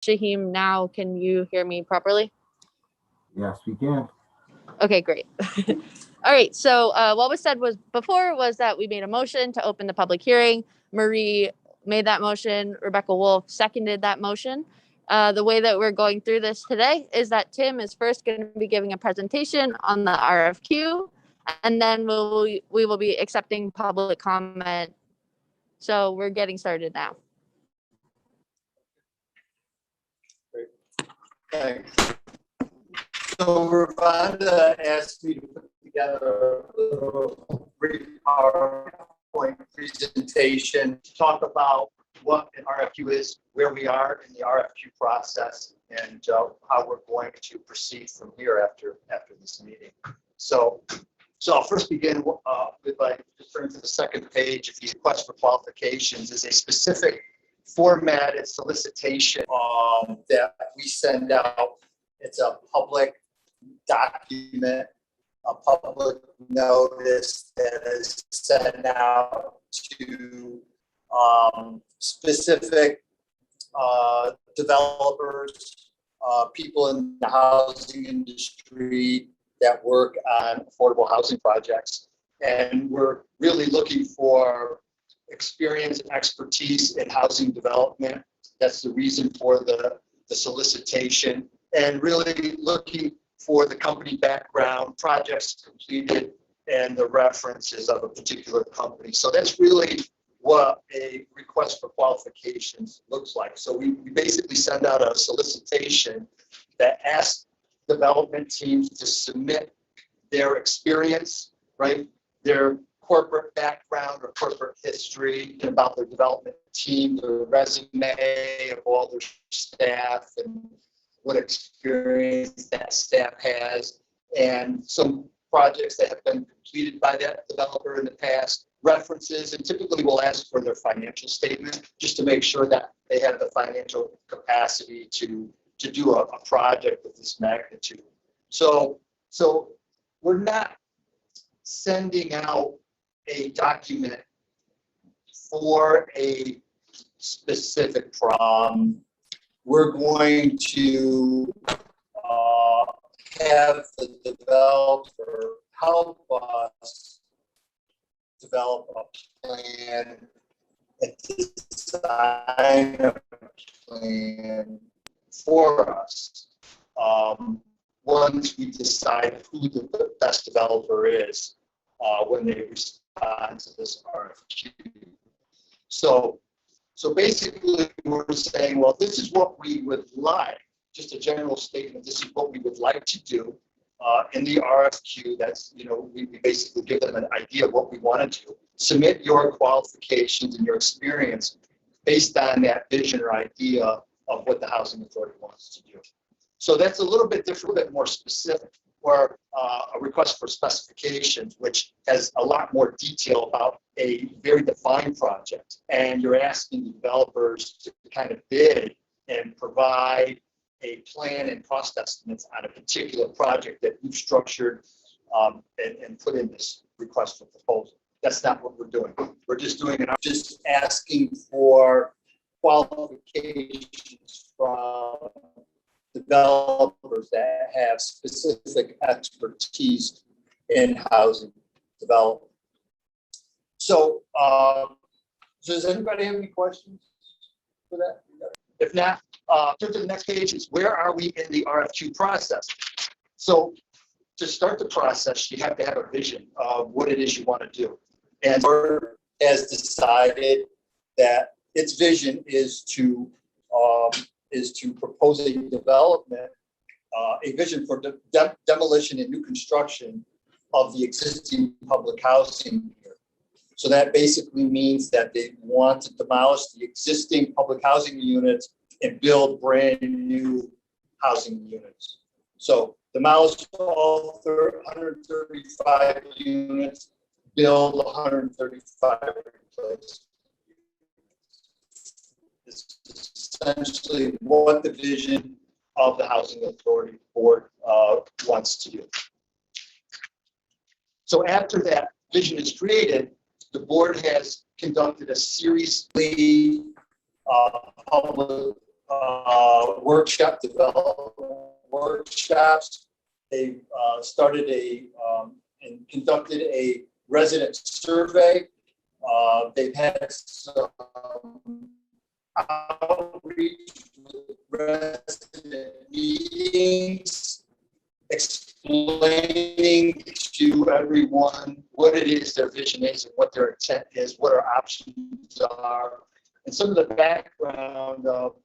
Shaheem, now can you hear me properly? Yes, we can. Okay, great. All right. So what was said was before was that we made a motion to open the public hearing. Marie made that motion. Rebecca Wolf seconded that motion. The way that we're going through this today is that Tim is first going to be giving a presentation on the RFQ, and then we will be accepting public comment. So we're getting started now. Great. Thanks. So Ravonda asked me to put together a little brief PowerPoint presentation to talk about what an RFQ is, where we are in the RFQ process, and how we're going to proceed from here after this meeting. So I'll first begin with just turn to the second page. The request for qualifications is a specific formatted solicitation that we send out. It's a public document, a public notice that is sent out to specific developers, people in the housing industry that work on affordable housing projects. And we're really looking for experience and expertise in housing development. That's the reason for the solicitation, and really looking for the company background, projects completed, and the references of a particular company. So that's really what a request for qualifications looks like. So we basically send out a solicitation that asks development teams to submit their experience, right? Their corporate background or corporate history about their development team, their resume of all their staff, and what experience that staff has, and some projects that have been completed by that developer in the past, references, and typically we'll ask for their financial statement just to make sure that they have the financial capacity to do a project of this magnitude. So we're not sending out a document for a specific problem. We're going to have the developer help us develop a plan and design a plan for us. Once we decide who the best developer is when they respond to this RFQ. So basically we're saying, well, this is what we would like, just a general statement, this is what we would like to do in the RFQ. That's, we basically give them an idea of what we want to do. Submit your qualifications and your experience based on that vision or idea of what the housing authority wants to do. So that's a little bit different, a bit more specific, or a request for specifications, which has a lot more detail about a very defined project. And you're asking the developers to kind of bid and provide a plan and cost estimates on a particular project that you've structured and put in this request for proposal. That's not what we're doing. We're just doing it. I'm just asking for qualifications from developers that have specific expertise in housing development. So, does anybody have any questions for that? If not, turn to the next page. Is where are we in the RFQ process? So, to start the process, you have to have a vision of what it is you want to do. And the board has decided that its vision is to propose a development, a vision for demolition and new construction of the existing public housing here. So that basically means that they want to demolish the existing public housing units and build brand new housing units. So demolish all 135 units, build 135 replacements. It's essentially what the vision of the Housing Authority Board wants to do. So after that vision is created, the board has conducted a series of public workshop development workshops. They started and conducted a resident survey. They've had some outreach with resident meetings, explaining to everyone what it is their vision is and what their intent is, what our options are, and some of the background of,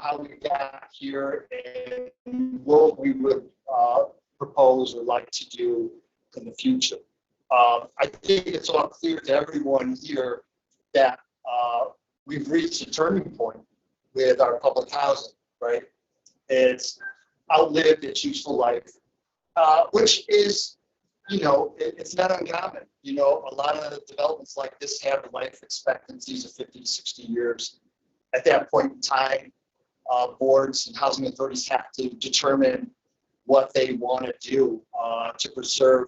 how we got here and what we would propose or like to do in the future. I think it's all clear to everyone here that we've reached a turning point with our public housing, right? It's outlived its useful life, which is, it's not uncommon. A lot of developments like this have life expectancies of 50 to 60 years. At that point in time, boards and housing authorities have to determine what they want to do to preserve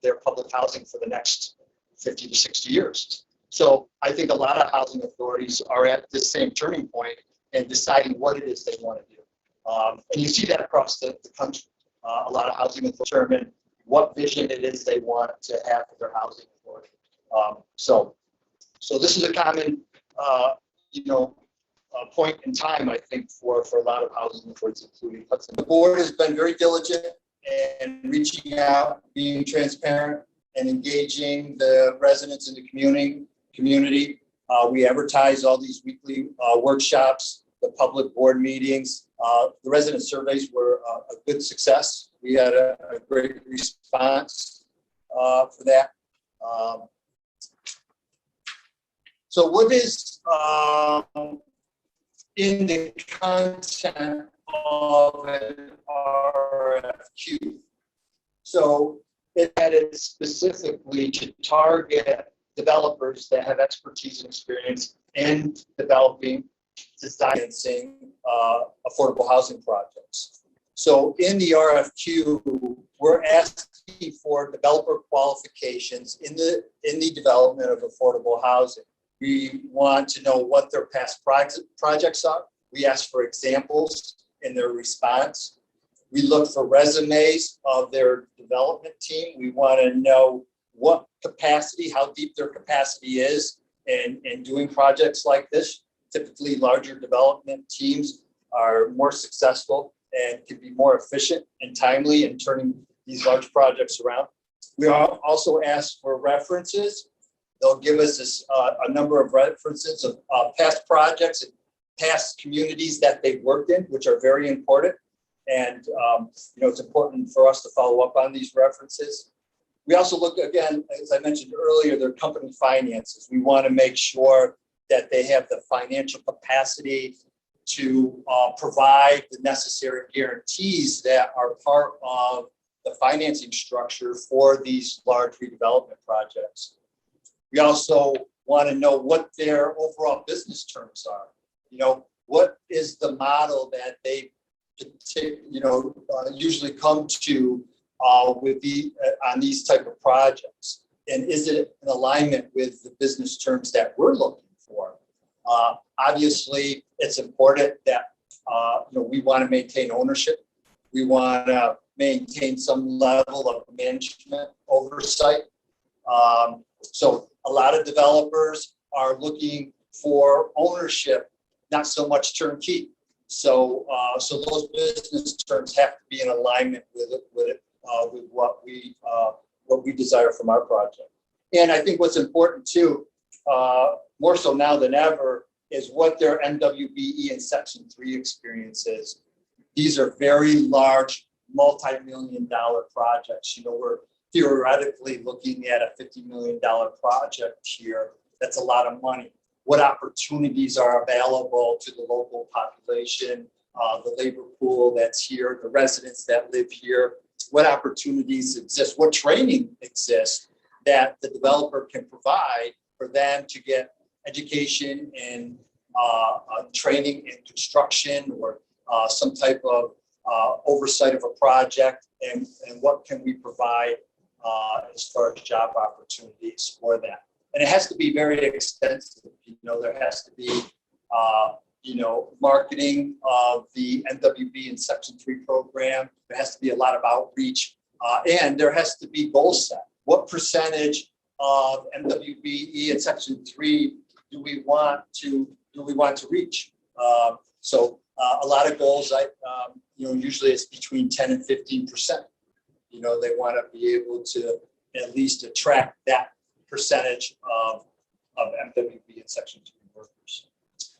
their public housing for the next 50 to 60 years. So I think a lot of housing authorities are at this same turning point and deciding what it is they want to do. And you see that across the country. A lot of housing authorities determine what vision it is they want to have for their housing authority. So this is a common, point in time, I think, for a lot of housing authorities, including Hudson. The board has been very diligent in reaching out, being transparent, and engaging the residents in the community. We advertise all these weekly workshops, the public board meetings. The resident surveys were a good success. We had a great response for that. So what is in the content of an RFQ? So it added specifically to target developers that have expertise and experience in developing, designing affordable housing projects. So in the RFQ, we're asking for developer qualifications in the development of affordable housing. We want to know what their past projects are. We ask for examples in their response. We look for resumes of their development team. We want to know what capacity, how deep their capacity is in doing projects like this. Typically, larger development teams are more successful and can be more efficient and timely in turning these large projects around. We also ask for references. They'll give us a number of references of past projects and past communities that they've worked in, which are very important. And it's important for us to follow up on these references. We also look, again, as I mentioned earlier, their company finances. We want to make sure that they have the financial capacity to provide the necessary guarantees that are part of the financing structure for these large redevelopment projects. We also want to know what their overall business terms are. What is the model that they usually come to on these type of projects, and is it in alignment with the business terms that we're looking for? Obviously, it's important that we want to maintain ownership. We want to maintain some level of management oversight. So a lot of developers are looking for ownership, not so much turnkey. So those business terms have to be in alignment with what we desire from our project. And I think what's important too, more so now than ever, is what their MWBE and Section 3 experience is. These are very large, multi-million-dollar projects. We're theoretically looking at a $50 million project here. That's a lot of money. What opportunities are available to the local population, the labor pool that's here, the residents that live here? What opportunities exist? What training exists that the developer can provide for them to get education and training in construction or some type of oversight of a project, and what can we provide as far as job opportunities for that? And it has to be very extensive. There has to be marketing of the MWB and Section 3 program. There has to be a lot of outreach, and there has to be goal set. What percentage of MWBE and Section 3 do we want to reach? So a lot of goals, usually it's between 10 and 15%. They want to be able to at least attract that percentage of MWB and Section 3 workers.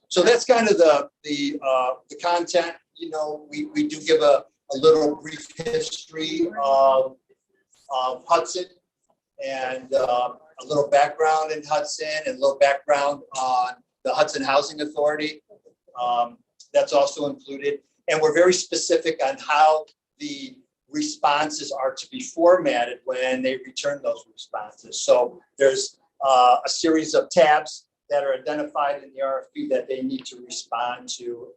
So that's kind of the content. We do give a little brief history of Hudson and a little background in Hudson and a little background on the Hudson Housing Authority. That's also included. And we're very specific on how the responses are to be formatted when they return those responses. So there's a series of tabs that are identified in the RFP that they need to respond to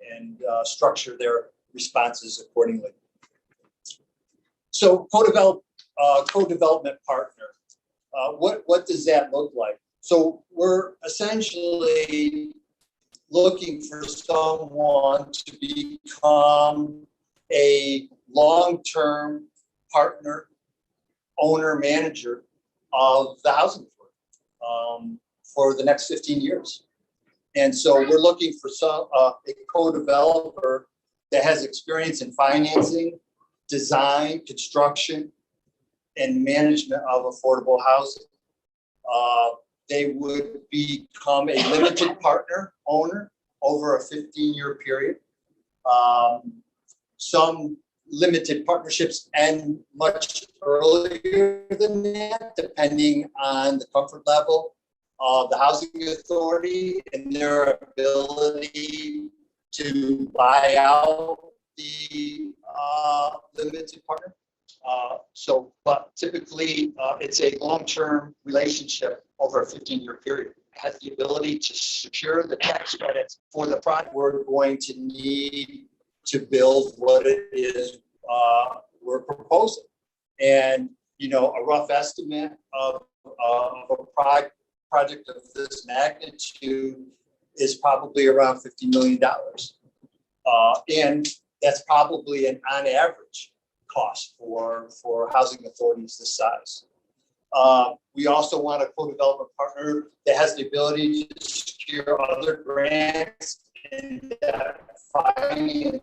and structure their responses accordingly. So co-development partner, what does that look like? So we're essentially looking for someone to become a long-term partner, owner, manager of the housing authority for the next 15 years. And so we're looking for a co-developer that has experience in financing, design, construction, and management of affordable housing. They would become a limited partner owner over a 15-year period. Some limited partnerships end much earlier than that, depending on the comfort level of the housing authority and their ability to buy out the limited partner. But typically it's a long-term relationship over a 15-year period. It has the ability to secure the tax credits for the project we're going to need to build what it is we're proposing. And, a rough estimate of a project of this magnitude is probably around $50 million. And that's probably an on average cost for housing authorities this size. We also want a co-development partner that has the ability to secure other grants and financing.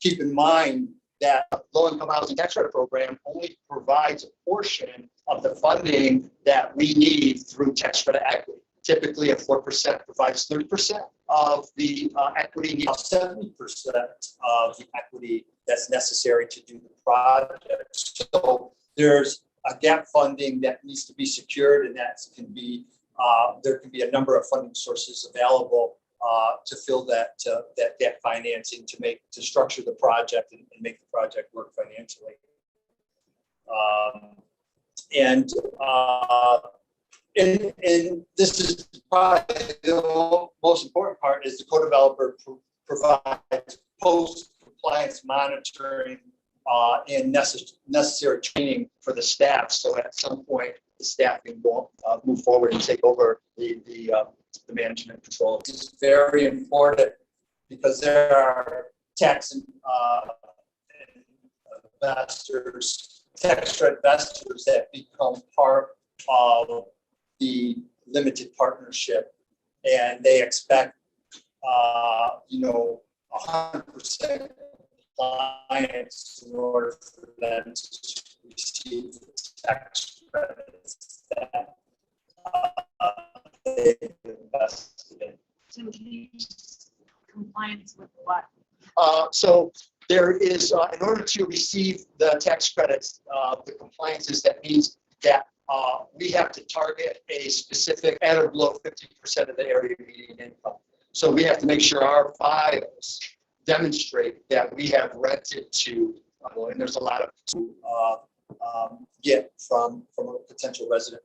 Keep in mind that the low-income housing tax credit program only provides a portion of the funding that we need through tax credit equity. Typically, a 4% provides 30% of the equity, needs 70% of the equity that's necessary to do the project. So there's a gap funding that needs to be secured, and that can be there can be a number of funding sources available to fill that gap financing to structure the project and make the project work financially. And this is probably the most important part is the co-developer provides post-compliance monitoring and necessary training for the staff. So at some point, the staff can move forward and take over the management control. This is very important because there are tax investors, tax investors that become part of the limited partnership, and they expect 100% compliance in order for them to receive the tax credits that they've invested in. So compliance with what? So there is, in order to receive the tax credits, the compliances, that means that we have to target a specific at or below 50% of the area median income. So we have to make sure our files demonstrate that we have rented to, and there's a lot of to get from a potential resident.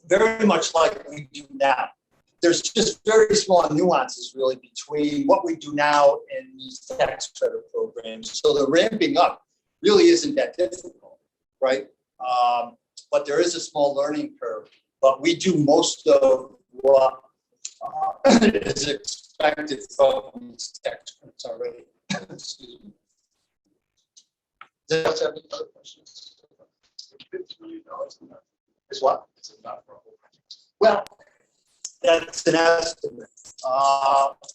Very much like we do now. There's just very small nuances really between what we do now and these tax credit programs. So the ramping up really isn't that difficult, right? But there is a small learning curve. But we do most of what is expected from these tax credits already. Excuse me. Does anyone have any other questions? $50 million is what? It's not for a whole project. Well, that's an estimate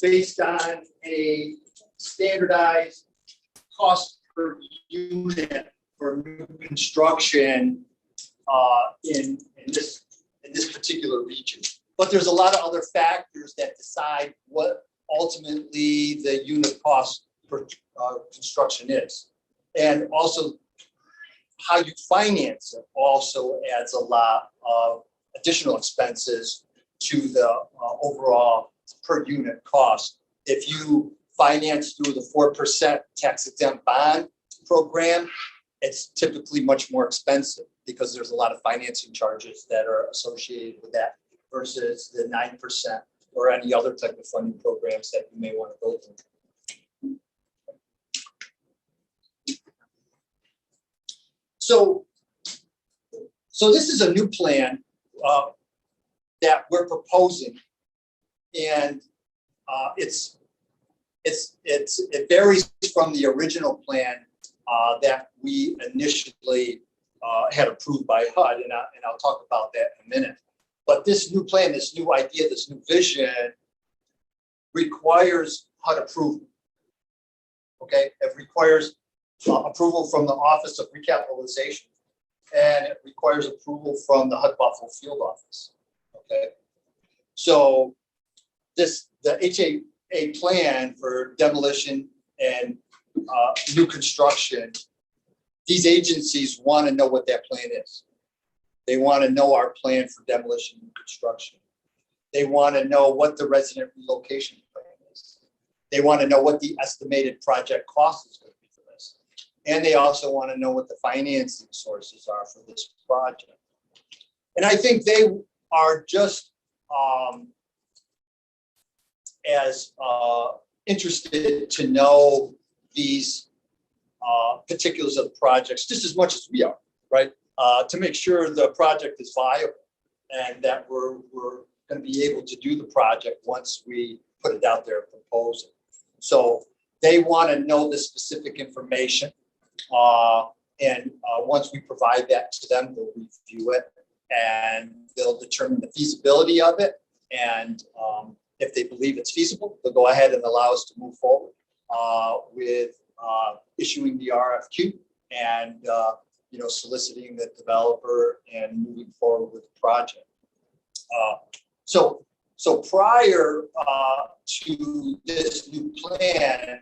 based on a standardized cost per unit for new construction in this particular region. But there's a lot of other factors that decide what ultimately the unit cost per construction is. And also how you finance it also adds a lot of additional expenses to the overall per unit cost. If you finance through the 4% tax exempt bond program, it's typically much more expensive because there's a lot of financing charges that are associated with that versus the 9% or any other type of funding programs that you may want to go through. So this is a new plan that we're proposing, and it varies from the original plan that we initially had approved by HUD, and I'll talk about that in a minute. But this new plan, this new idea, this new vision requires HUD approval. Okay, it requires approval from the Office of Recapitalization, and it requires approval from the HUD Buffalo Field Office. Okay, so the HAA plan for demolition and new construction, these agencies want to know what that plan is. They want to know our plan for demolition and construction. They want to know what the resident relocation plan is. They want to know what the estimated project cost is going to be for this. And they also want to know what the financing sources are for this project. And I think they are just as interested to know these particulars of the projects just as much as we are, right? To make sure the project is viable and that we're going to be able to do the project once we put it out there and propose it. So they want to know the specific information. And once we provide that to them, they'll review it and they'll determine the feasibility of it. And if they believe it's feasible, they'll go ahead and allow us to move forward with issuing the RFQ and soliciting the developer and moving forward with the project. So prior to this new plan,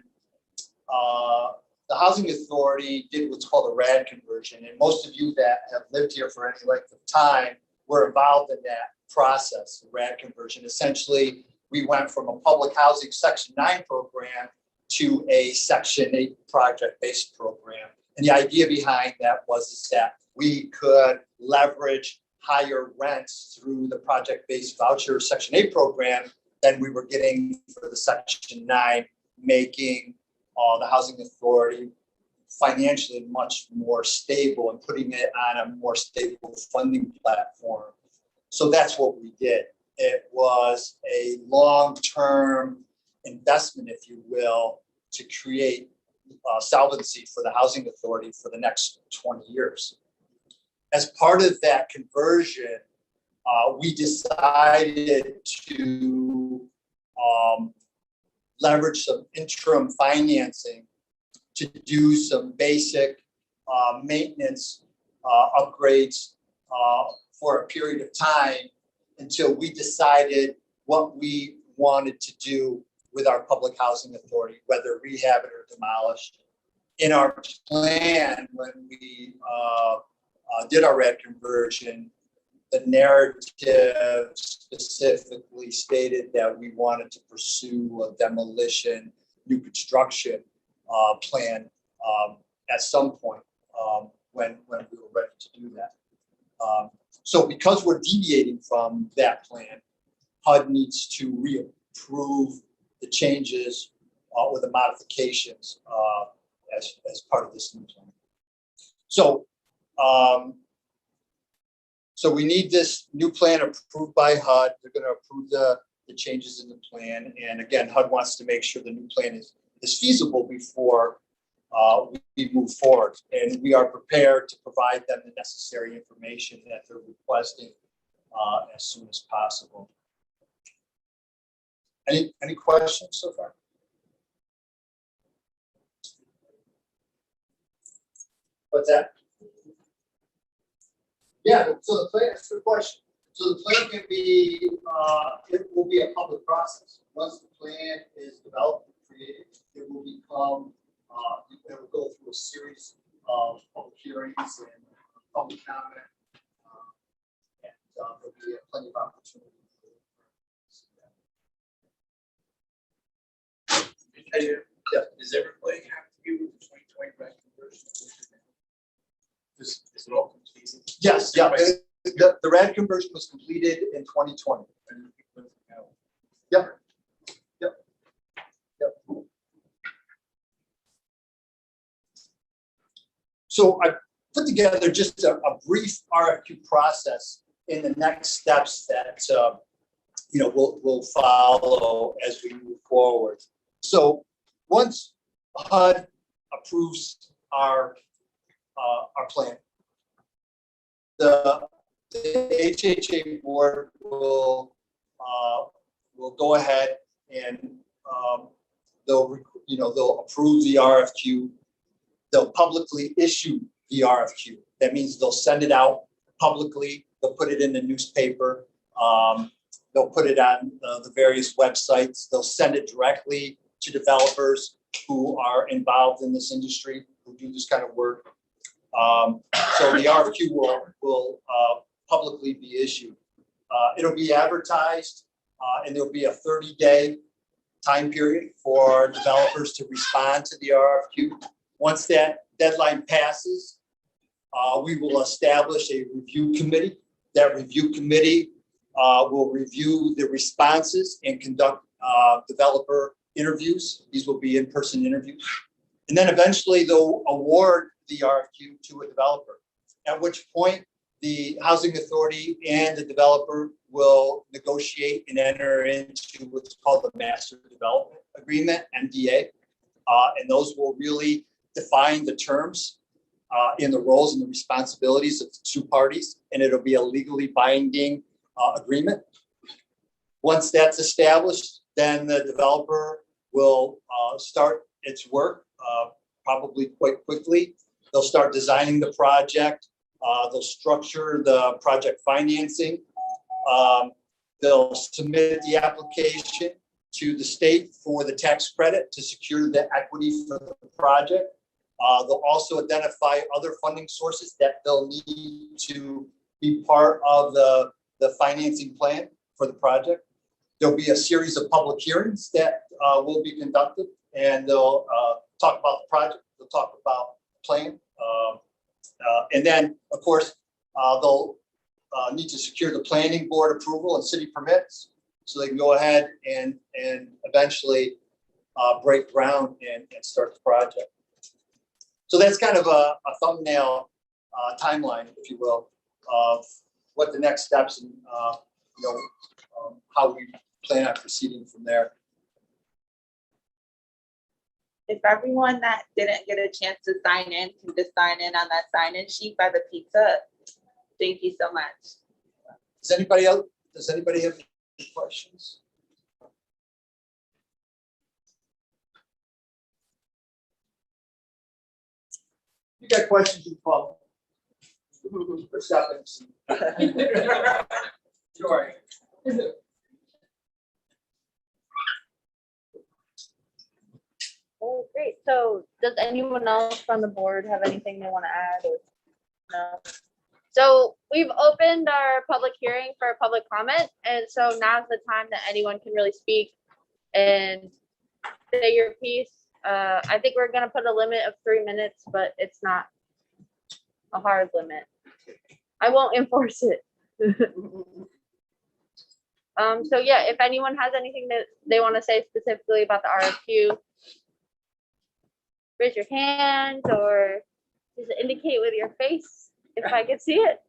the Housing Authority did what's called a RAD conversion, and most of you that have lived here for any length of time were involved in that process, the RAD conversion. Essentially, we went from a public housing Section 9 program to a Section 8 project-based program. And the idea behind that was that we could leverage higher rents through the project-based voucher Section 8 program than we were getting for the Section 9, making the Housing Authority financially much more stable and putting it on a more stable funding platform. So that's what we did. It was a long-term investment, if you will, to create solvency for the Housing Authority for the next 20 years. As part of that conversion, we decided to leverage some interim financing to do some basic maintenance upgrades for a period of time until we decided what we wanted to do with our public housing authority, whether rehab it or demolish. In our plan, when we did our RAD conversion, the narrative specifically stated that we wanted to pursue a demolition, new construction plan at some point when we were ready to do that. So because we're deviating from that plan, HUD needs to reapprove the changes or the modifications as part of this new plan. So so we need this new plan approved by HUD. They're going to approve the the changes in the plan. And again, HUD wants to make sure the new plan is feasible before we move forward. And we are prepared to provide them the necessary information that they're requesting as soon as possible. Any questions so far? What's that? Yeah, so the plan, that's a good question. So the plan can be, it will be a public process. Once the plan is developed and created, it will become, it will go through a series of public hearings and public comment. And there'll be plenty of opportunity. Yeah. Does everybody have to be with the 2020 grant conversion? Is it all completed? Yes, yeah. The RAD conversion was completed in 2020. Yep. Yep. Yep. So I put together just a brief RFQ process in the next steps that we'll follow as we move forward. So once HUD approves our plan, the HHA board will go ahead and they'll approve the RFQ. They'll publicly issue the RFQ. That means they'll send it out publicly. They'll put it in the newspaper. They'll put it on the various websites. They'll send it directly to developers who are involved in this industry, who do this kind of work. So the RFQ will publicly be issued. It'll be advertised, and there'll be a 30-day time period for developers to respond to the RFQ. Once that deadline passes, we will establish a review committee. That review committee will review the responses and conduct developer interviews. These will be in-person interviews. And then eventually they'll award the RFQ to a developer, at which point the housing authority and the developer will negotiate and enter into what's called the Master Development Agreement, MDA. And those will really define the terms in the roles and the responsibilities of the two parties, and it'll be a legally binding agreement. Once that's established, then the developer will start its work probably quite quickly. They'll start designing the project. They'll structure the project financing. They'll submit the application to the state for the tax credit to secure the equity for the project. They'll also identify other funding sources that they'll need to be part of the financing plan for the project. There'll be a series of public hearings that will be conducted, and they'll talk about the project. They'll talk about the plan. And then, of course, they'll need to secure the planning board approval and city permits so they can go ahead and eventually break ground and start the project. So that's kind of a thumbnail timeline, if you will, of what the next steps and how we plan on proceeding from there. If everyone that didn't get a chance to sign in can just sign in on that sign-in sheet by the pizza, thank you so much. Does anybody have any questions? You got questions, you call for seconds. Sure. Oh, great. So does anyone else on the board have anything they want to add? Or no? So we've opened our public hearing for public comment. And so now's the time that anyone can really speak and say your piece. I think we're going to put a limit of 3 minutes, but it's not a hard limit. I won't enforce it. So yeah, if anyone has anything that they want to say specifically about the RFQ, raise your hand or just indicate with your face if I can see it.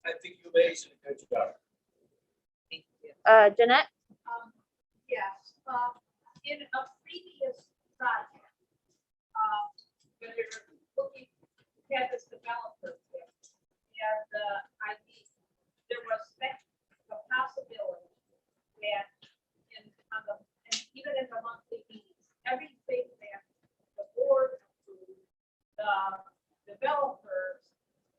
I think you ladies did a good job. Thank you. Jeanette? Yes, in a previous project, when we were looking, we had this developer there, and I think there was the possibility that and even in the monthly meetings, everything that the board approved, the developers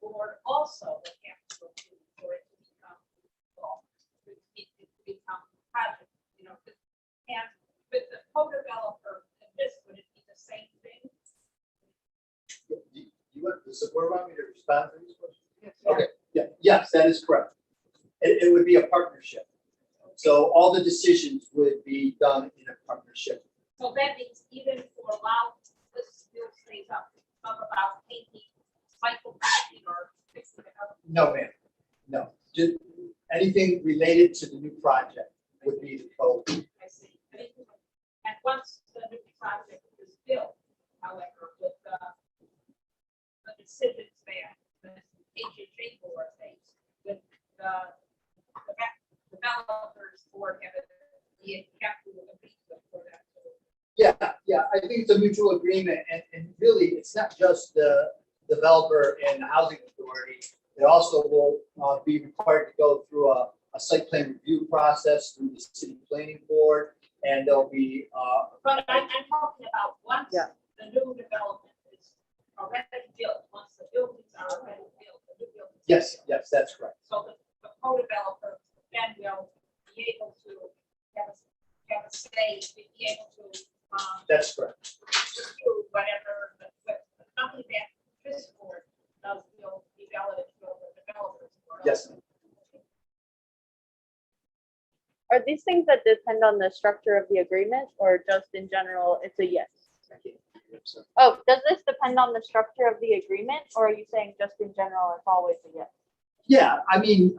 board also would have to approve for it to become law, to become project, you know, and with the co-developer, and this, would it be the same thing? Does the board want me to respond to these questions? Yes. Okay, yeah, yes, that is correct. It would be a partnership. So all the decisions would be done in a partnership. So that means even for while this still stays up about painting, cycle painting or fixing it up. No, ma'am, no. Just anything related to the new project would be the code. I see. And once the new project is built, however, with the decisions there, the HHA board things, with the developers board, you have to agree for that. Yeah, I think it's a mutual agreement, and really, it's not just the developer and the housing authority. It also will be required to go through a site plan review process through the city planning board, and there'll be, But I'm talking about once Yeah. the new development is already built, once the buildings are already built, the new buildings. yes, that's correct. So the co-developer then will be able to have a say, be able to, That's correct. do whatever the company that this board does will be valid for the developers. Yes. Are these things that depend on the structure of the agreement or just in general, it's a yes? Oh, does this depend on the structure of the agreement or are you saying just in general, it's always a yes? Yeah, I mean,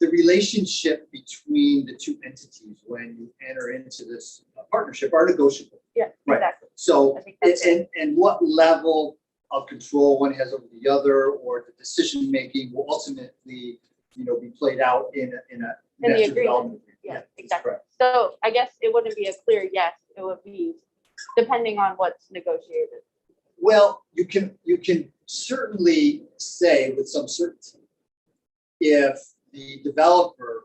the relationship between the two entities when you enter into this partnership are negotiable. Yeah, Right. exactly. So, I think that's and what level of control one has over the other, or the decision making will ultimately, be played out in a the master agreement. development agreement. Yeah, that's exactly. correct. So I guess it wouldn't be a clear yes, it would be depending on what's negotiated. Well, you can certainly say with some certainty if the developer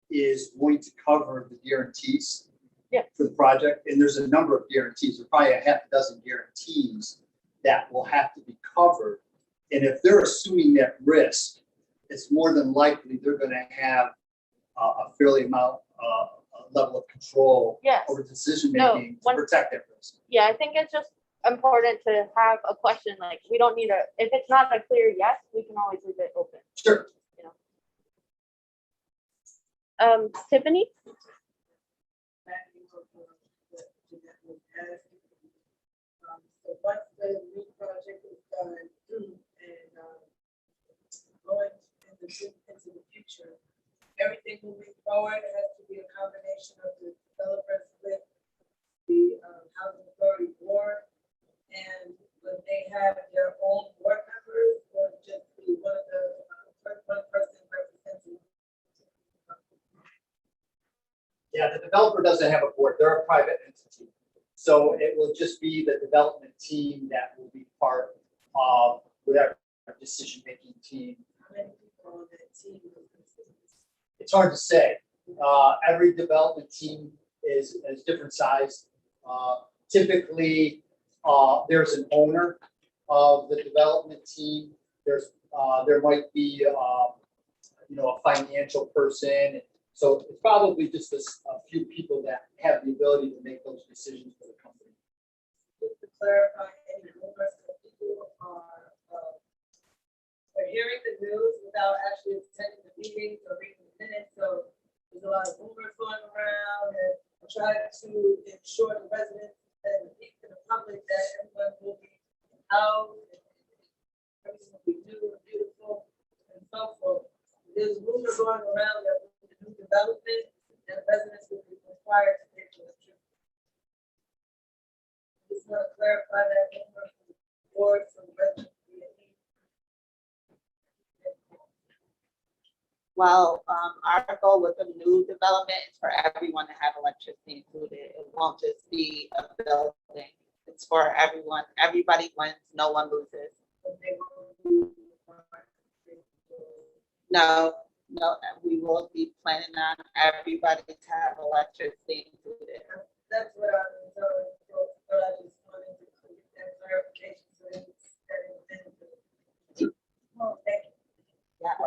is going to cover the guarantees Yeah. for the project, and there's a number of guarantees, there's probably a half a dozen guarantees that will have to be covered. And if they're assuming that risk, it's more than likely they're going to have a fairly level of control Yes. over decision No, making to one- protect that risk. Yeah, I think it's just important to have a question, like, we don't need if it's not a clear yes, we can always leave it open. Sure. Tiffany? So once the new project is done and going into the future, everything moving forward has to be a combination of the developers with the housing authority board, and when they have their own board members, or just be one of the one person representing. Yeah, the developer doesn't have a board, they're a private entity. So it will just be the development team that will be part of whatever decision-making team. How many people on that team? It's hard to say. Every development team is different size. Typically, there's an owner of the development team. There might be, a financial person. So it's probably just a few people that have the ability to make those decisions for the company. Just to clarify, any rumors that people are hearing the news without actually attending the meetings or reading the minutes, so there's a lot of rumors going around, and I'm trying to ensure the residents and the people in the public that everyone will be out, and everything will be new and beautiful and so forth. There's rumors going around that with the new development, that residents will be required to pay for the trip. Just want to clarify that rumor for the board, so the residents. Well, our goal with the new development is for everyone to have electricity included. It won't just be a building. It's for everyone. Everybody wins, no one loses. No, we will be planning on everybody to have electricity included. That's what I was told, but I just wanted to get that clarification. So it's well, thank you. Yeah,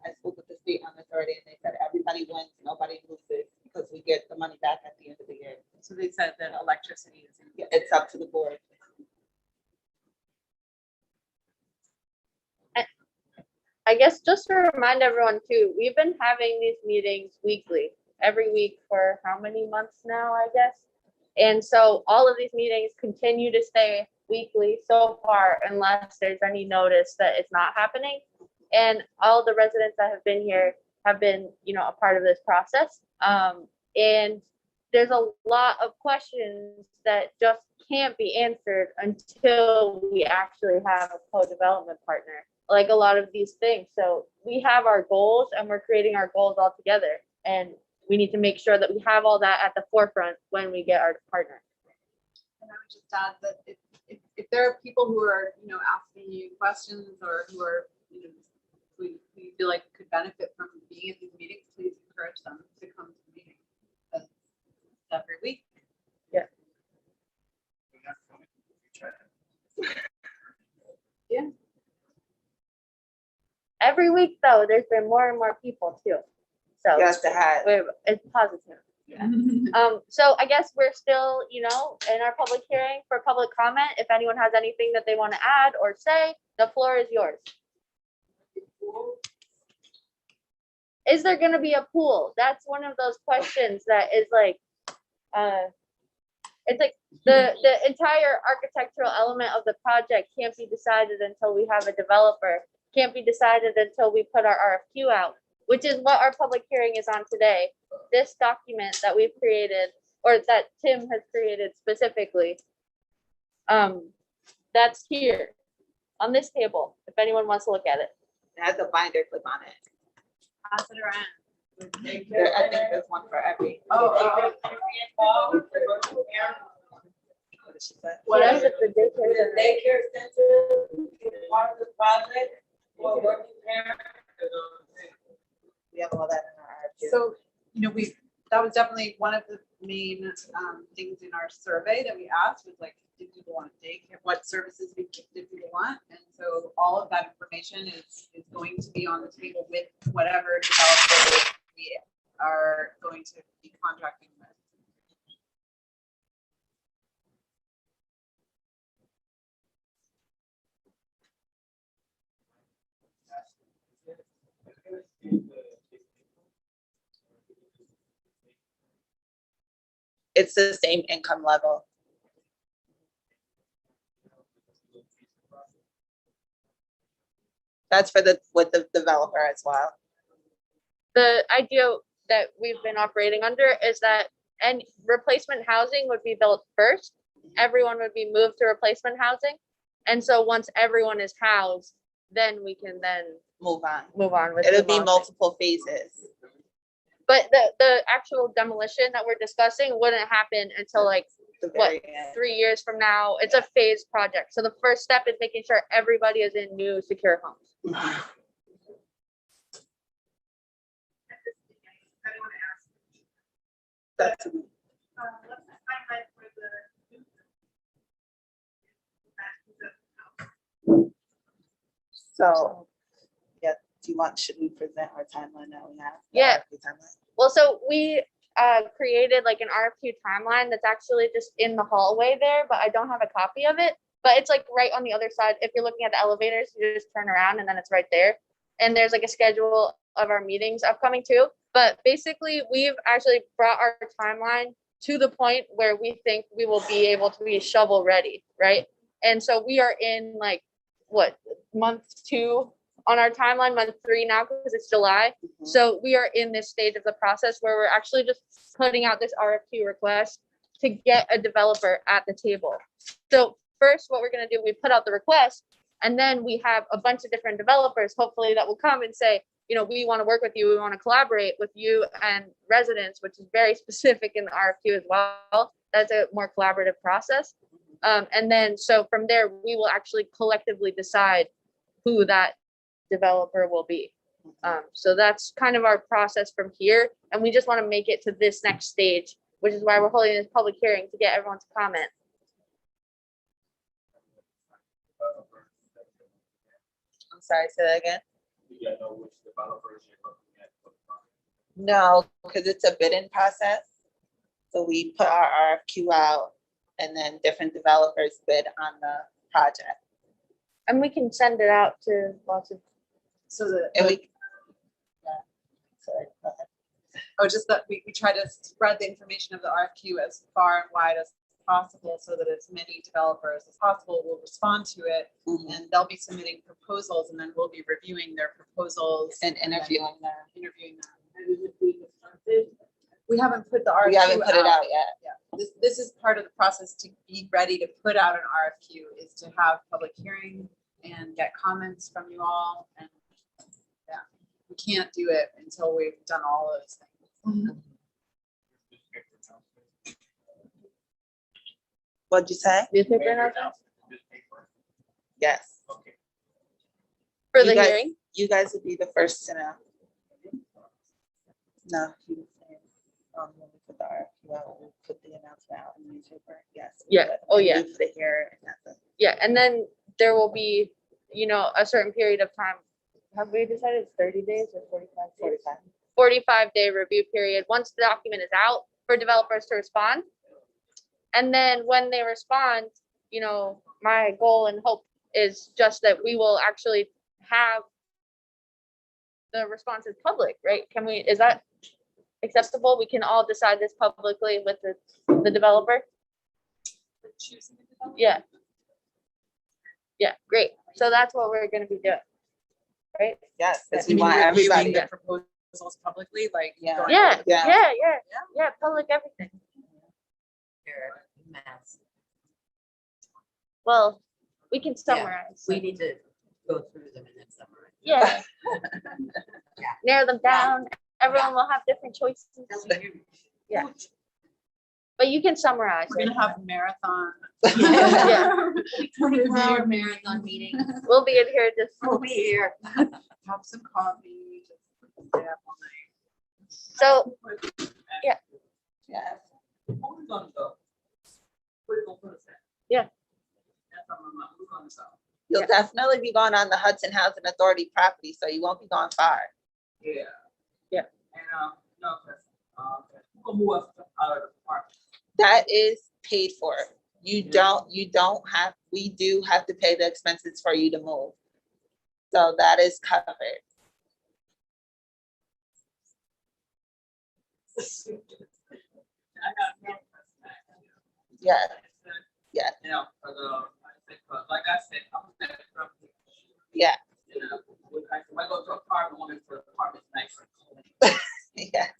I spoke with the state on authority and they said everybody wins, nobody loses because we get the money back at the end of the year. So they said that electricity is. It's up to the board. I guess just to remind everyone too, we've been having these meetings weekly, every week for how many months now, I guess. And so all of these meetings continue to stay weekly so far, unless there's any notice that it's not happening. And all the residents that have been here have been, a part of this process. And there's a lot of questions that just can't be answered until we actually have a co-development partner, like a lot of these things. So we have our goals and we're creating our goals all together. And we need to make sure that we have all that at the forefront when we get our partner. And I would just add that if there are people who are, asking you questions or who are, who you feel like could benefit from being at these meetings, please encourage them to come to the meeting. That's every week. Every week though, there's been more and more people too. So Yes, to have. it's positive. So I guess we're still, in our public hearing for public comment. If anyone has anything that they want to add or say, the floor is yours. Is there going to be a pool? That's one of those questions that is like, it's like the entire architectural element of the project can't be decided until we have a developer, can't be decided until we put our RFQ out, which is what our public hearing is on today. This document that we've created, or that Tim has created specifically, that's here on this table, if anyone wants to look at it. It has a binder clip on it. Pass it around. I think there's one for every. What else if the daycare The center- daycare center is part of the project for working parents. We have all that in our. So, that was definitely one of the main things in our survey that we asked was like, did people want to daycare? What services did people want? And so all of that information is going to be on the table with whatever developer we are going to be contracting with. It's the same income level. That's with the developer as well. The idea that we've been operating under is that and replacement housing would be built first. Everyone would be moved to replacement housing. And so once everyone is housed, then we can then Move on. move on with. It'll be demolition. multiple phases. But the actual demolition that we're discussing wouldn't happen until like The what, very end. 3 years from now. It's a phased project. So the first step is making sure everybody is in new secure homes. That's What's the timeline for the new? so. Yeah. Should we present our timeline that we have? Yeah. The timeline? Well, so we created like an RFQ timeline that's actually just in the hallway there, but I don't have a copy of it. But it's like right on the other side. If you're looking at the elevators, you just turn around and then it's right there. And there's like a schedule of our meetings upcoming too. But basically, we've actually brought our timeline to the point where we think we will be able to be shovel ready, right? And so we are in like, what, month 2 on our timeline, month 3 now because it's July. Mhm. So we are in this stage of the process where we're actually just putting out this RFQ request to get a developer at the table. So first, what we're going to do, we put out the request, And then we have a bunch of different developers, hopefully, that will come and say, you know, we want to work with you. We want to collaborate with you and residents, which is very specific in the RFQ as well. That's a more collaborative process. And then, so from there, we will actually collectively decide who that developer will be. So that's kind of our process from here. And we just want to make it to this next stage, which is why we're holding this public hearing, to get everyone's comment. I'm sorry, say that again? You know which developers you're looking at for the project? No, because it's a bidding process. So we put our RFQ out and then different developers bid on the project. And we can send it out to lots of, So the, And we. Yeah. Sorry, go ahead. oh, just that we try to spread the information of the RFQ as far and wide as possible so that as many developers as possible will respond to it. Mhm. And they'll be submitting proposals and then we'll be reviewing their proposals. And interviewing them. Interviewing them. We haven't put the RFQ We haven't put it out yet. Yeah, this is part of the process to be ready to put out an RFQ, is to have public hearing and get comments from you all. And yeah, we can't do it until we've done all those things. What'd you say? newspaper announcement Yes. Okay. for You the guys- hearing. You guys would be the first to know. No, you were saying, when we put the RFQ out, we put the announcement out in the newspaper. Yes. we Yeah. would. Oh, And yeah. you put it here and that's it. Yeah, and then there will be, you know, a certain period of time. Have we decided it's 30 days or 45 days? 45. 45-day review period, once the document is out, for developers to respond. And then when they respond, you know, my goal and hope is just that we will actually have the responses public, right? Can we, is that acceptable? We can all decide this publicly with the developer? Yeah. Yeah, great. So that's what we're gonna be doing, right? Yes, because You we mean want reviewing everybody. the proposals publicly, like. Yeah. going Yeah, over the- yeah, public everything. Well, we can summarize. We need to go through them and then summarize. Yeah. Yeah. Narrow them down. Everyone will have different choices. Yeah. But you can summarize. We're it. gonna have marathon. Yeah. 24-hour marathon meeting. We'll be in here just. We'll be here. Have some coffee. Just stay up all night. So, Yes. Who's gonna go? Who's gonna put us at? Yeah. That's what I'm about. Who's gonna go? You'll definitely be going on the Hudson Housing Authority property, so you won't be going far. Yeah. Yeah. And, no, who gonna move us out of the park? That is paid for. You don't have, we do have to pay the expenses for you to move. So that is covered. I got no. Yes, yes, You know, like I said, I'm gonna from. yeah, You know, when I go to a park, I want it for the park is nice and clean. yes,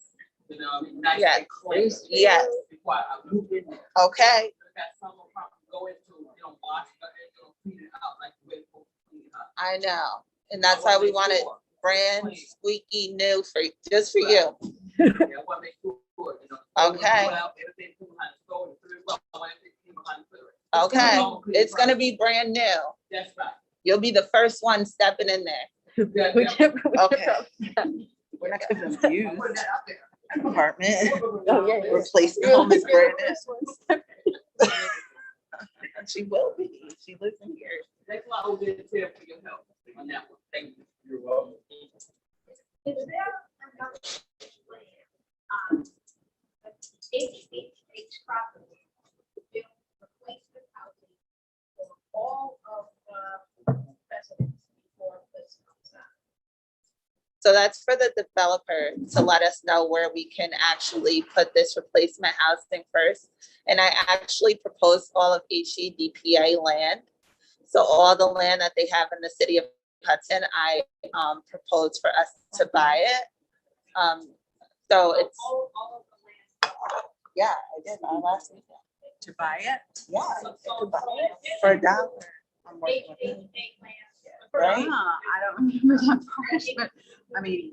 You know, I mean, nice Yes. and clean. Yes. Before I move in there. okay, That some will probably go into, you know, wash, but they don't clean it out like the way folks clean it up. I know. And that's why we want it brand squeaky new for, just for you. Yeah, I wanna make sure, you know. Okay. Everything behind the store, I want everything behind the store. Okay, it's gonna be brand new. That's right. You'll be the first one stepping in there. Yeah, we yeah. can. Okay. We're not gonna I'm use putting that out there. Apartment, Oh, yeah, yeah. replace You're home is the- you're brand the new. first one. And she will be, she lives in here. That's why I was there for your help on that one. Thank you. You're welcome. Is there another plan, HHH property to build replacement housing for all of the residents before this comes out? So that's for the developer to let us know where we can actually put this replacement housing first. And I actually proposed all of HEDPA land. So all the land that they have in the city of Hudson, I proposed for us to buy it. So it's, All of the land. yeah, I did my last weekend. to buy it. Yeah, So- to buy so it for $1. I'm working with it. HHA plans. Right. I don't remember that part, but I mean,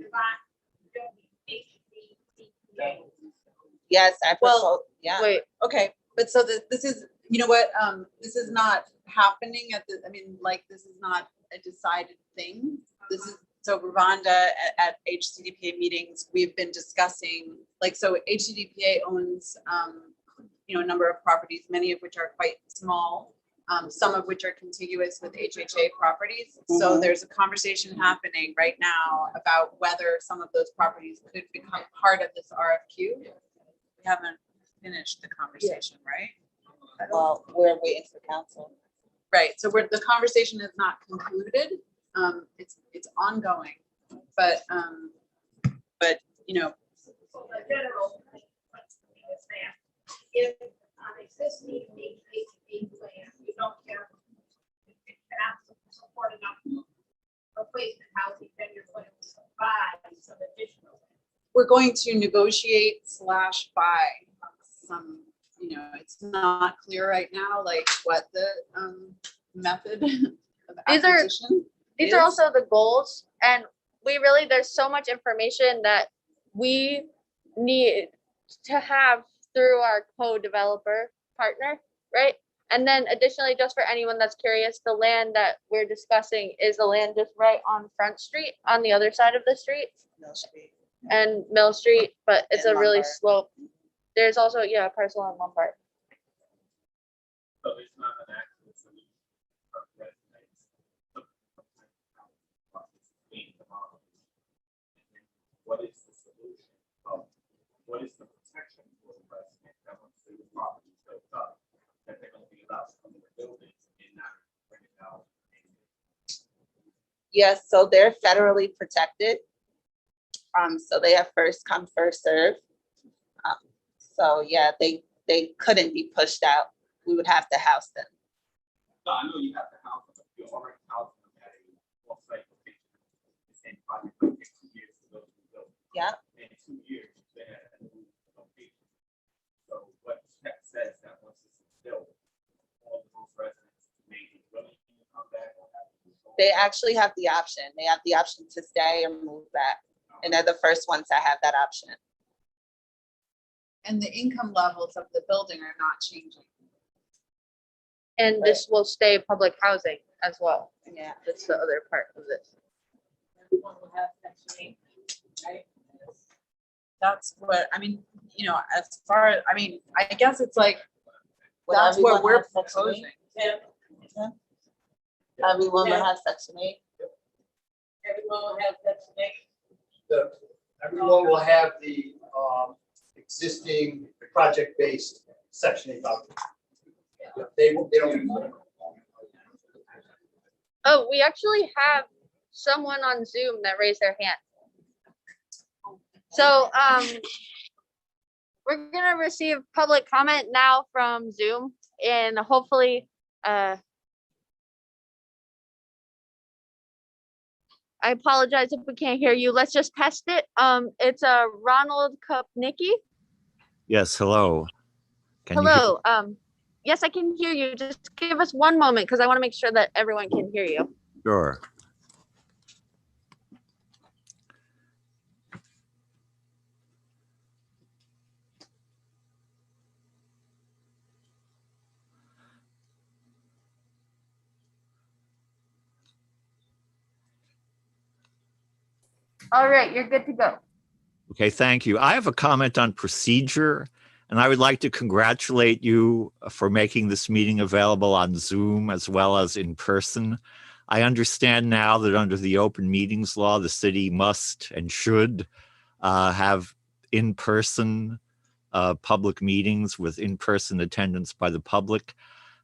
Yes, I Well, propose, yeah. Wait, okay, but so this is, you know what, this is not happening at the, I mean, like, this is not a decided thing. This is, so Rhonda at HCDPA meetings, we've been discussing, like, so HCDPA owns, you know, a number of properties, many of which are quite small, some of which are contiguous with HHA properties. So Mhm. there's a conversation happening right now about whether some of those properties could become part of this RFQ. We haven't finished the conversation, right? Well, we're waiting for council. Right, so the conversation is not concluded, it's ongoing, but, you know, So the general question is that if on existing HHA plan, you don't have, it cannot support enough replacement housing, then you're going to buy some additional. we're going to negotiate / buy some, you know, it's not clear right now, like, what the, method of These are- acquisition. these are is. also the goals, and we really, there's so much information that we need to have through our co-developer partner, right? And then additionally, just for anyone that's curious, the land that we're discussing is the land just right on Front Street, on the other side of the street, Mill Street. and Mill Street, but it's a And really Lombard. slope. There's also, yeah, a parcel on Lombard. So there's not an actual solution for residents. What is the solution of, what is the protection for the resident that once the property is built up, that they're gonna be allowed to come in the buildings and not bring it out? Yes, so they're federally protected. So they have first come, first serve. So yeah, they couldn't be pushed out. We would have to house them. No, I know you have to house them, but you're already housing them at a off-site location. The same project might take 2 years to go to the building. Yeah. In 2 years, they had to move the location. So what that says that once this is built, all of those residents may be willing to come back or have to. They actually have the option. They have the option to stay or move back. And they're the first ones that have that option. And the income levels of the building are not changing. And this will stay public housing as well. Yeah. That's the other part of this. Everyone will have Section 8, right? That's what, I mean, you know, as far, I mean, I guess it's like, Would that's what everyone we're have Section 8? proposing. Yeah, Everyone will have Section 8? everyone will have Section 8. Everyone will have the existing project-based Section 8 housing. They don't. Oh, we actually have someone on Zoom that raised their hand. So, we're gonna receive public comment now from Zoom, and hopefully, I apologize if we can't hear you. Let's just test it. It's Ronald Kopnicki. Yes, hello. Can you hear- Hello. Yes, I can hear you. Just give us one moment because I want to make sure that everyone can hear you. Sure. All right, you're good to go. Okay, thank you. I have a comment on procedure, and I would like to congratulate you for making this meeting available on Zoom as well as in person. I understand now that under the open meetings law, the city must and should have in-person public meetings with in-person attendance by the public.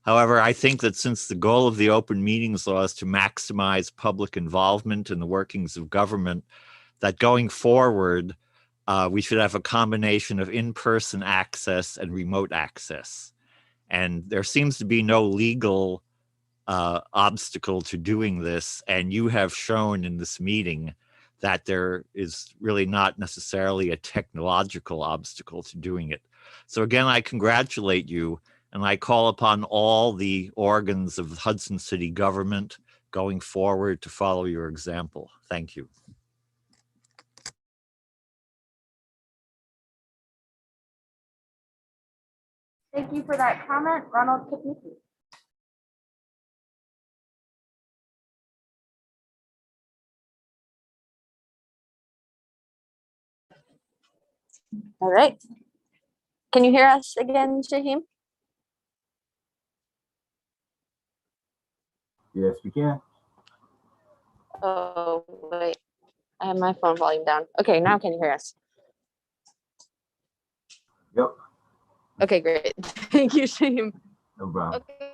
However, I think that since the goal of the open meetings law is to maximize public involvement in the workings of government, that going forward, we should have a combination of in-person access and remote access. And there seems to be no legal obstacle to doing this. And you have shown in this meeting that there is really not necessarily a technological obstacle to doing it. So again, I congratulate you. And I call upon all the organs of Hudson City government going forward to follow your example. Thank you. Thank you for that comment, Ronald Kapnicki. All right. Can you hear us again, Shaheem? Yes, we can. Oh, wait. I have my phone volume down. Okay, now can you hear us? Yep, Okay, great. Thank you, Shaheem. no problem. Okay.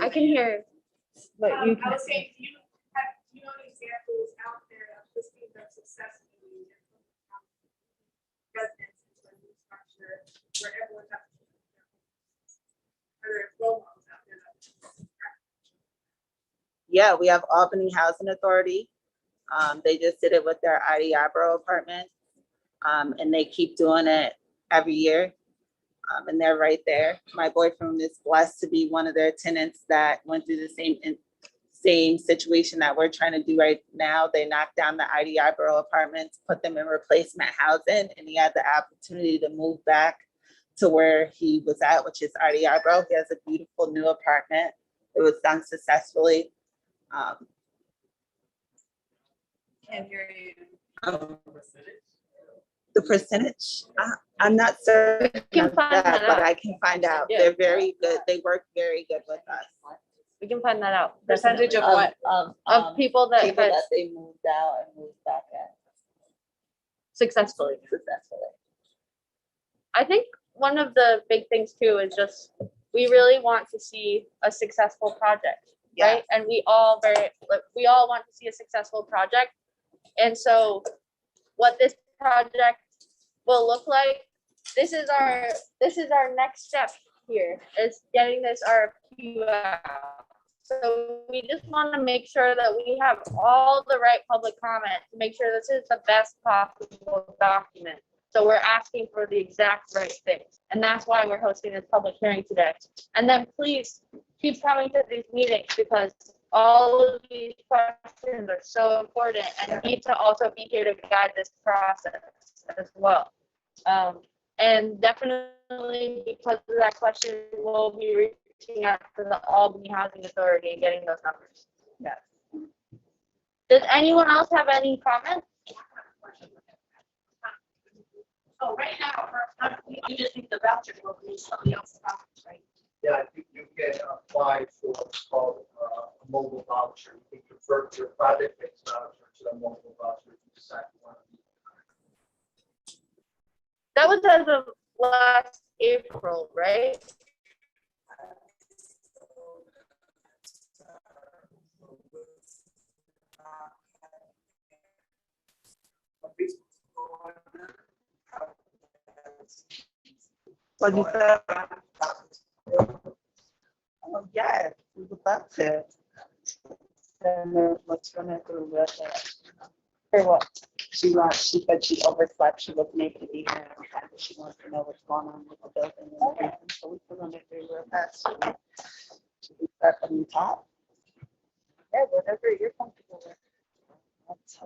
I can hear, but you I can. was saying, do you know examples out there of listings of successfully residents into a new structure where everyone's up? Are there role models out there? Yeah, we have Albany Housing Authority. They just did it with their Idiabro apartment. And they keep doing it every year. And they're right there. My boyfriend is blessed to be one of their tenants that went through the same situation that we're trying to do right now. They knocked down the Idiabro apartments, put them in replacement housing, and he had the opportunity to move back to where he was at, which is Idiabro. He has a beautiful new apartment. It was done successfully. Can't hear you. The percentage, I'm not certain We can of find that, that but out. I can find out. Yeah. They're very good. They work very good with us. We can find that out. Percentage of definitely. what? Of people that People had that they moved out and moved back in successfully. successfully. I think one of the big things too is just, we really want to see a successful project, right? And we all want to see a successful project. And so what this project will look like, this is our next step here, is getting this RFQ out. So we just want to make sure that we have all the right public comment to make sure this is the best possible document. So we're asking for the exact right things. And that's why we're hosting this public hearing today. And then please keep coming to these meetings, because all of these questions are so important and need to also be here to guide this process as well. And definitely because of that question, we'll be reaching out to the Albany Housing Authority and getting those numbers. Yes. Does anyone else have any comments? So right now, you just need the voucher to go through somebody else's office, right? Yeah, I think you can apply for what's called a mobile voucher. You can convert your project-based voucher to a mobile voucher if you decide you want to. That was as of last April, right? What you said? Oh, yeah, we would love to. And what's gonna do with it? For what? She said she overslept. She wasn't able to be here. And she wants to know what's going on with the building. And everything. So we put on it through real fast. Should we start from the top? Yeah, whatever you're comfortable with. That's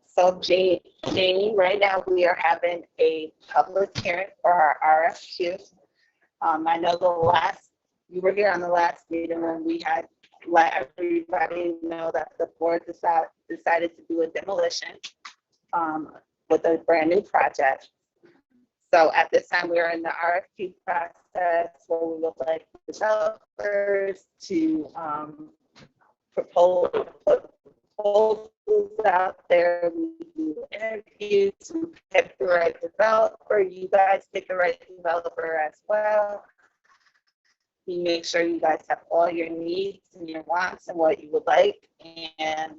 so Jane, right now we are having a public hearing for our RFQ. I know you were here on the last meeting when we had let everybody know that the board decided to do a demolition with a brand new project. So at this time, we are in the RFQ process where we would like developers to propose proposals out there, we do interviews, we pick the right developer, you guys pick the right developer as well. We make sure you guys have all your needs and your wants and what you would like, and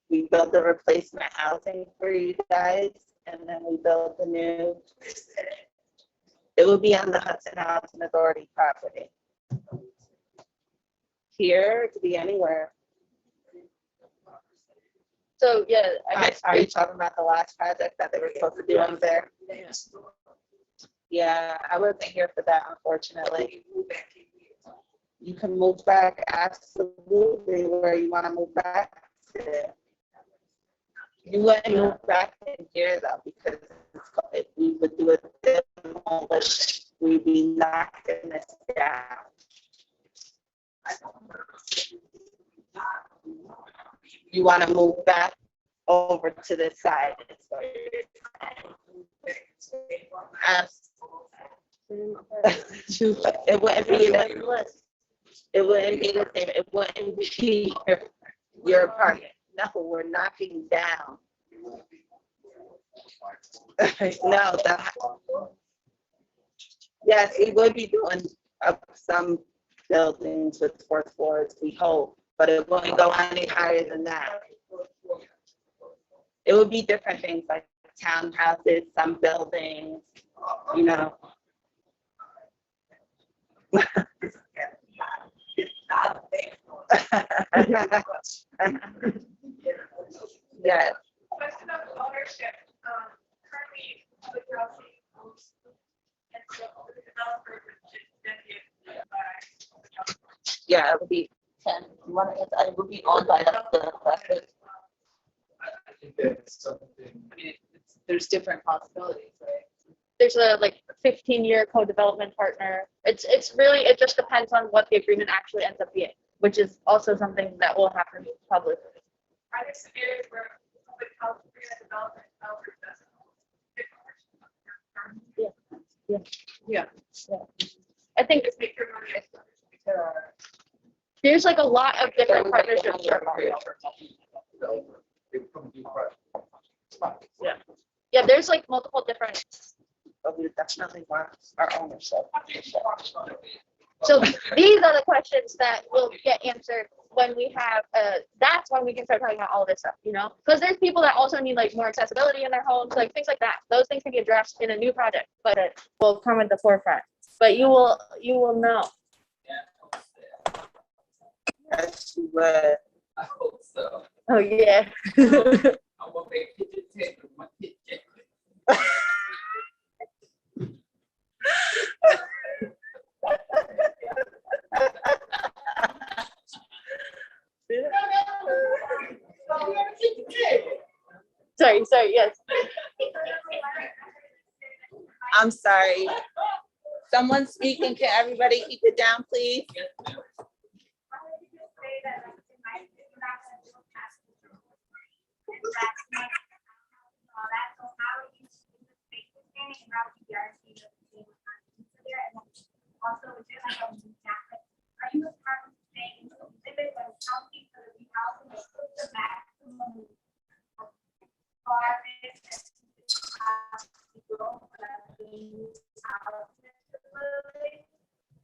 we build the replacement housing for you guys, and then we build the new. It will be on the Hudson Housing Authority property. Here, it could be anywhere. So yeah, I guess. Are you talking about the last project that they were supposed to do over there? Yeah, I wasn't here for that, unfortunately. You can move back absolutely where you want to move back to. You wouldn't move back in here though, because if we would do it demolish, we'd be knocking this down. You want to move back over to the side. It wouldn't be the it wouldn't be the same. It wouldn't be your apartment. No, we're knocking down. No, yes, we would be doing some buildings with 4th floors, we hope, but it won't go any higher than that. It would be different things like townhouses, some buildings, you know. Yes. Question of ownership, currently public housing owns, and so the developer would then be by. Yeah, it would be 10. It would be owned by us. I think that's something, I mean, there's different possibilities, right? There's a like 15-year co-development partner. It's really, it just depends on what the agreement actually ends up being, which is also something that will happen publicly. Are there scenarios where public housing development doesn't? Yeah. I think there's like a lot of different partnerships. Yeah, there's like multiple different. But we definitely want our ownership. So these are the questions that will get answered when we have, that's when we can start talking about all this stuff, you know? Because there's people that also need like more accessibility in their homes, like things like that. Those things can be addressed in a new project, but it will come at the forefront. But you will know. Yes, you would. I hope so. Oh yeah. I want my kitchen table, my kitchen. Sorry, yes. I'm sorry. Someone speaking, can everybody keep it down, please? Also, is there like a are you saying limit when counting for the rehousing is the maximum requirement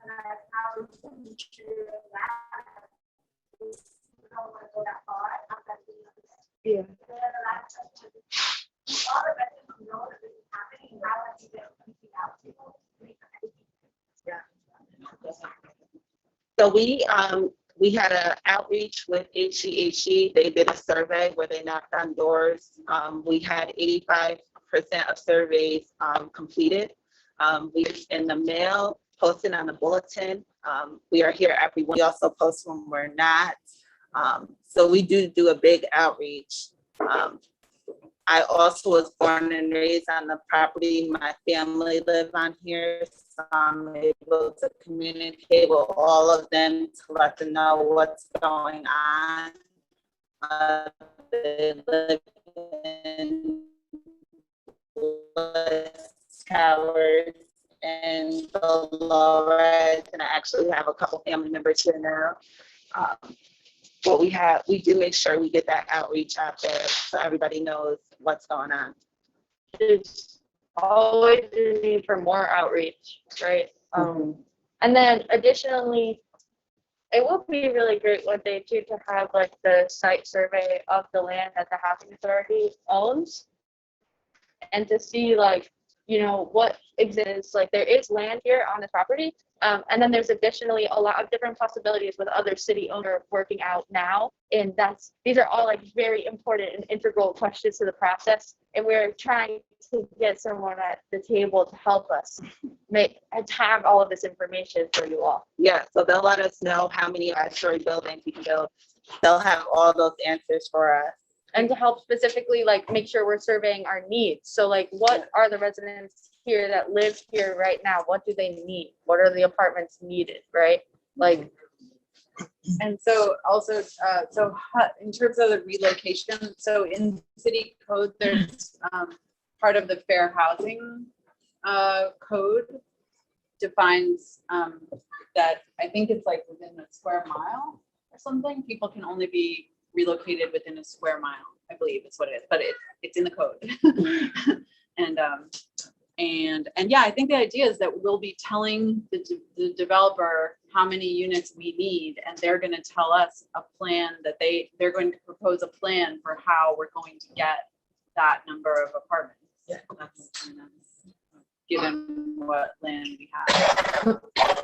and how to ensure that we don't want to go that far. Yeah. All the residents know that this is happening. How are you going to keep out people? So we had an outreach with HCHE. They did a survey where they knocked on doors. We had 85% of surveys completed. We in the mail, posted on the bulletin. We are here every week. We also post when we're not. So we do a big outreach. I also was born and raised on the property. My family live on here, so I'm able to communicate with all of them to let them know what's going on. They live in towers and the low rise, and I actually have a couple family members here now. But we do make sure we get that outreach out there so everybody knows what's going on. There's always a need for more outreach, right? And then additionally, it would be really great one day too to have like the site survey of the land that the housing authority owns, and to see like, you know, what exists. Like there is land here on this property, and then there's additionally a lot of different possibilities with other city owner working out now, and these are all like very important and integral questions to the process, and we're trying to get someone at the table to help us have all of this information for you all. Yeah, so they'll let us know how many 5-story buildings we can build. They'll have all those answers for us. And to help specifically like make sure we're surveying our needs. So like, what are the residents here that live here right now? What do they need? What are the apartments needed, right? Like, And so also, in terms of the relocation, so in city code, there's part of the fair housing code defines that I think it's like within a square mile or something, people can only be relocated within a square mile, I believe is what it is, but it's in the code. And yeah, I think the idea is that we'll be telling the developer how many units we need, and they're going to tell us a plan that they're going to propose a plan for how we're going to get that number of apartments. Yeah. Given what land we have.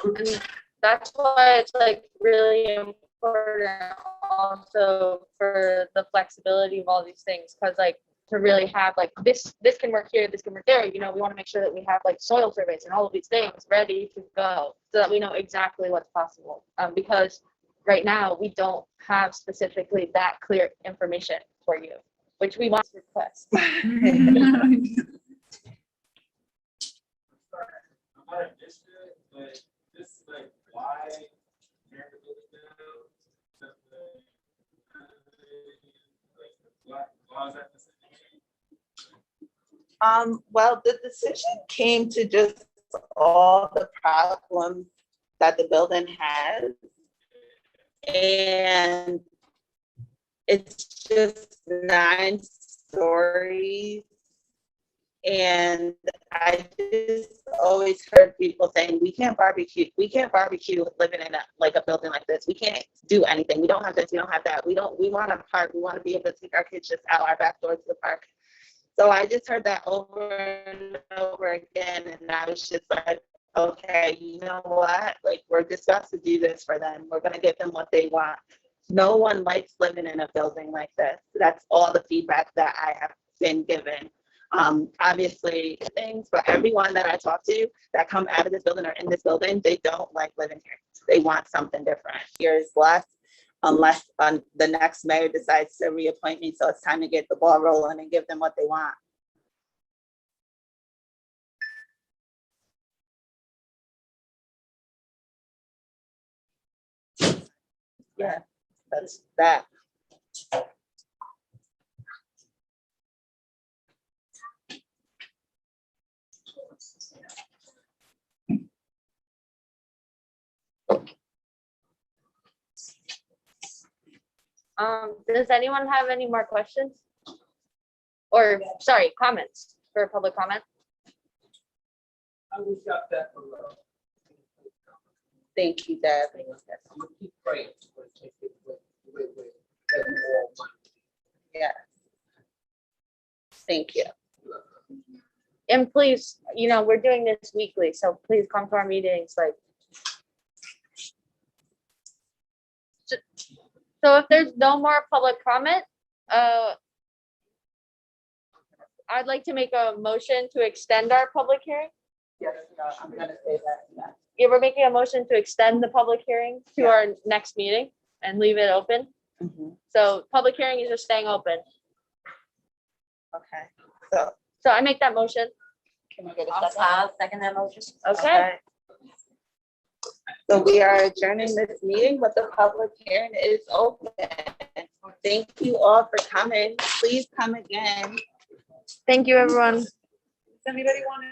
and that's why it's like really important also for the flexibility of all these things, because like to really have like this can work here, this can work there, you know, we want to make sure that we have like soil surveys and all of these things ready to go so that we know exactly what's possible, because right now we don't have specifically that clear information for you, which we want to request. I understood, but this like why tear the building down? Why is that the decision? Well, the decision came to just all the problems that the building has. And it's just 9 stories. And I just always heard people saying, we can't barbecue living in a building like this. We can't do anything. We don't have this, we don't have that. We want to park. We want to be able to take our kids just out our back door to the park. So I just heard that over and over again. And I was just like, okay, you know what? Like, we're discussed to do this for them. We're going to give them what they want. No one likes living in a building like this. That's all the feedback that I have been given. Obviously things, but everyone that I talk to that come out of this building or in this building, they don't like living here. They want something different. Years left, unless the next mayor decides to reappoint me. So it's time to get the ball rolling and give them what they want. Yeah, that's that. Does anyone have any more questions? Or, sorry, comments for public comment? I wish got that from Thank you, Deb. I'm gonna keep praying. Yeah. Thank you. And please, you know, we're doing this weekly, so please come to our meetings, like. So if there's no more public comment, I'd like to make a motion to extend our public hearing. Yes, I'm gonna say that, yeah. Yeah, we're making a motion to extend the public hearing to Yeah. our next meeting and leave it open. So public hearing is just staying open. Okay, so. So I make that motion. Can we get a second? I'll second that motion. Okay. So we are adjourning this meeting, but the public hearing is open. Thank you all for coming. Please come again. Thank you, everyone. Does anybody want to